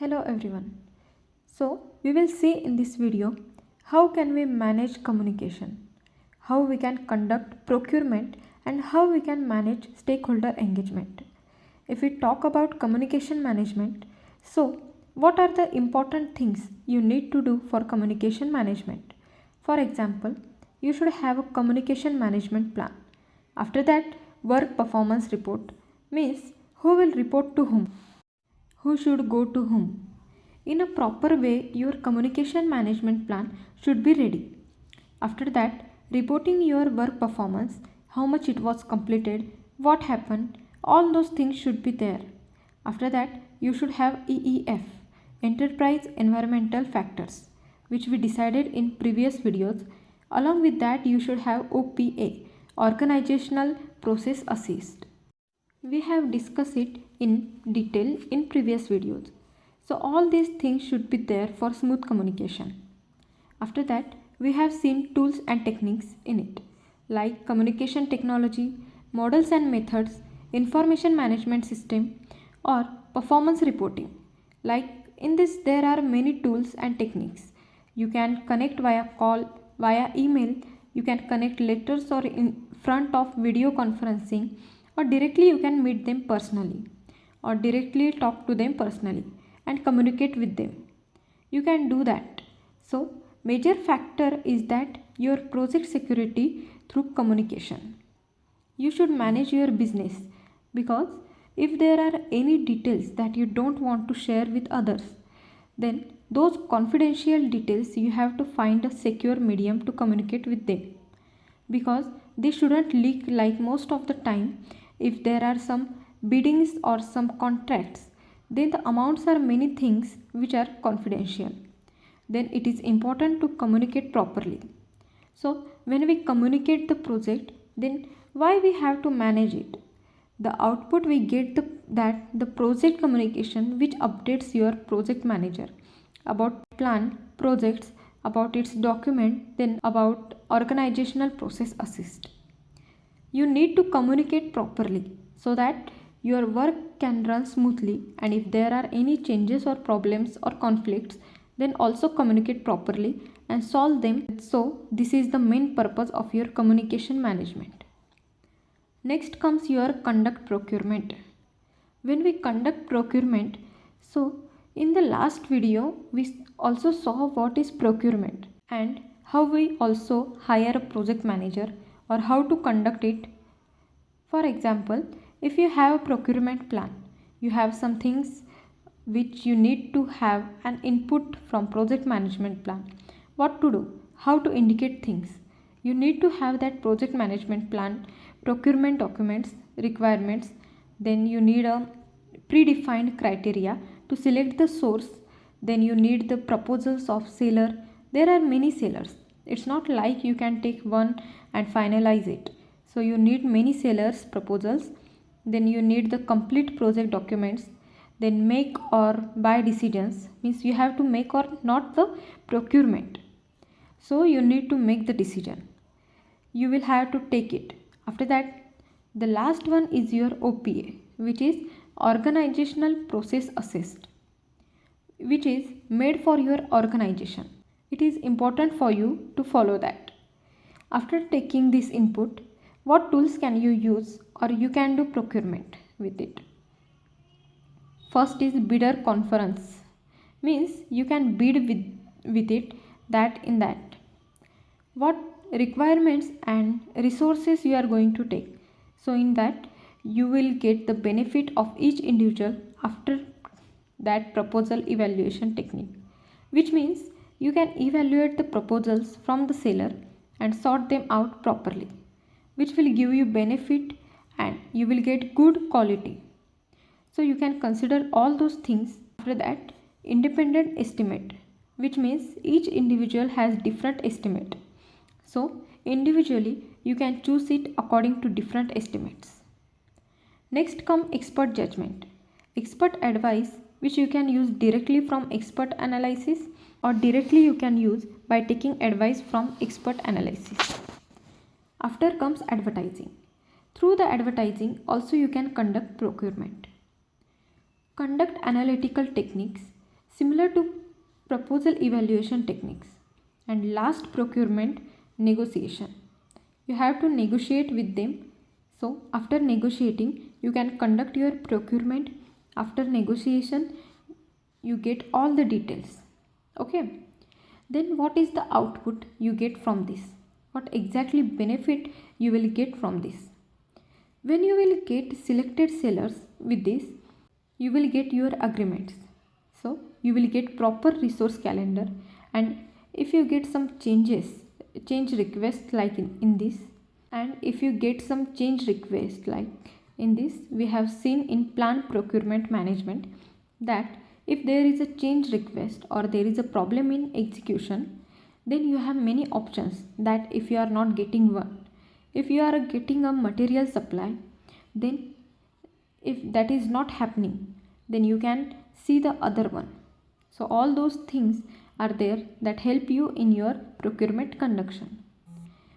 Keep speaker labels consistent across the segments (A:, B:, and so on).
A: Hello everyone. So we will see in this video how can we manage communication, how we can conduct procurement and how we can manage stakeholder engagement. If we talk about communication management, so what are the important things you need to do for communication management? For example, you should have a communication management plan. After that, work performance report means who will report to whom, who should go to whom. In a proper way, your communication management plan should be ready. After that, reporting your work performance, how much it was completed, what happened, all those things should be there. After that, you should have EEF, Enterprise Environmental Factors, which we decided in previous videos. Along with that, you should have OPA, Organizational Process Assist. We have discussed it in detail in previous videos. So all these things should be there for smooth communication. After that, we have seen tools and techniques in it, like communication technology, models and methods, information management system, or performance reporting. Like in this, there are many tools and techniques. You can connect via call, via email, you can connect letters or in front of video conferencing, or directly you can meet them personally, or directly talk to them personally and communicate with them. You can do that. So, major factor is that your project security through communication. You should manage your business because if there are any details that you don't want to share with others, then those confidential details you have to find a secure medium to communicate with them, because they shouldn't leak. Like most of the time, if there are some biddings or some contracts, then the amounts are many things which are confidential. Then it is important to communicate properly. So when we communicate the project, then why we have to manage it? The output we get that the project communication which updates your project manager about plan, projects, about its document, then about organizational process assist. You need to communicate properly so that your work can run smoothly, and if there are any changes or problems or conflicts, then also communicate properly and solve them. So this is the main purpose of your communication management. Next comes your conduct procurement. When we conduct procurement, so in the last video we also saw what is procurement and how we also hire a project manager or how to conduct it. For example, if you have a procurement plan, you have some things which you need to have an input from project management plan. What to do? How to indicate things? You need to have that project management plan, procurement documents, requirements. Then you need a predefined criteria to select the source. Then you need the proposals of seller. There are many sellers. It's not like you can take one and finalize it. So you need many sellers proposals. Then you need the complete project documents. Then make or buy decisions, means you have to make or not the procurement. So you need to make the decision. You will have to take it. After that, the last one is your OPA, which is organizational process assist, which is made for your organization. It is important for you to follow that. After taking this input, what tools can you use or you can do procurement with it? First is bidder conference, means you can bid with it, that in that. What requirements and resources you are going to take. So in that you will get the benefit of each individual after that proposal evaluation technique, which means you can evaluate the proposals from the seller and sort them out properly, which will give you benefit and you will get good quality. So you can consider all those things. After that, independent estimate, which means each individual has different estimate. So individually you can choose it according to different estimates. Next come expert judgment. Expert advice, which you can use directly from expert analysis or directly you can use by taking advice from expert analysis. After comes advertising. Through the advertising also you can conduct procurement. Conduct analytical techniques, similar to proposal evaluation techniques. And last, procurement negotiation. You have to negotiate with them. So after negotiating, you can conduct your procurement. After negotiation, you get all the details. Okay, then what is the output you get from this? What exactly benefit you will get from this? When you will get selected sellers with this, you will get your agreements. So you will get proper resource calendar, and if you get some change request like in this, and if you get some change request like in this, we have seen in plant procurement management that if there is a change request or there is a problem in execution, then you have many options. That if you are not getting one, if you are getting a material supply, then if that is not happening, then you can see the other one. So all those things are there that help you in your procurement conduction.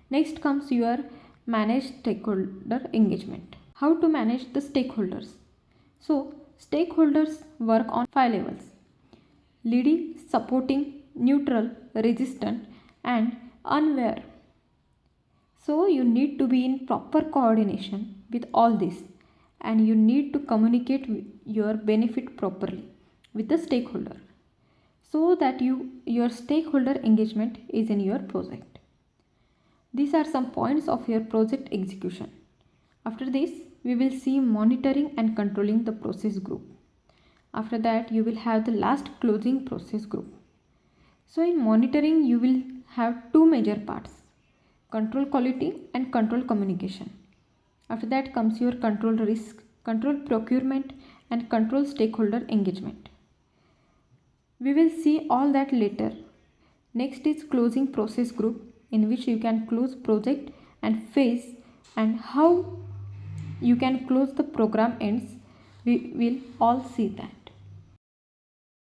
A: Next comes your manage stakeholder engagement. How to manage the stakeholders? So stakeholders work on 5 levels: leading, supporting, neutral, resistant, and unaware. So you need to be in proper coordination with all this, and you need to communicate your benefit properly with the stakeholder so that your stakeholder engagement is in your project. These are some points of your project execution. After this, we will see monitoring and controlling the process group. After that, you will have the last closing process group. So in monitoring, you will have two major parts: control quality and control communication. After that comes your control risk, control procurement, and control stakeholder engagement. We will see all that later. Next is closing process group, in which you can close project and phase, and how you can close the program ends. We will all see that.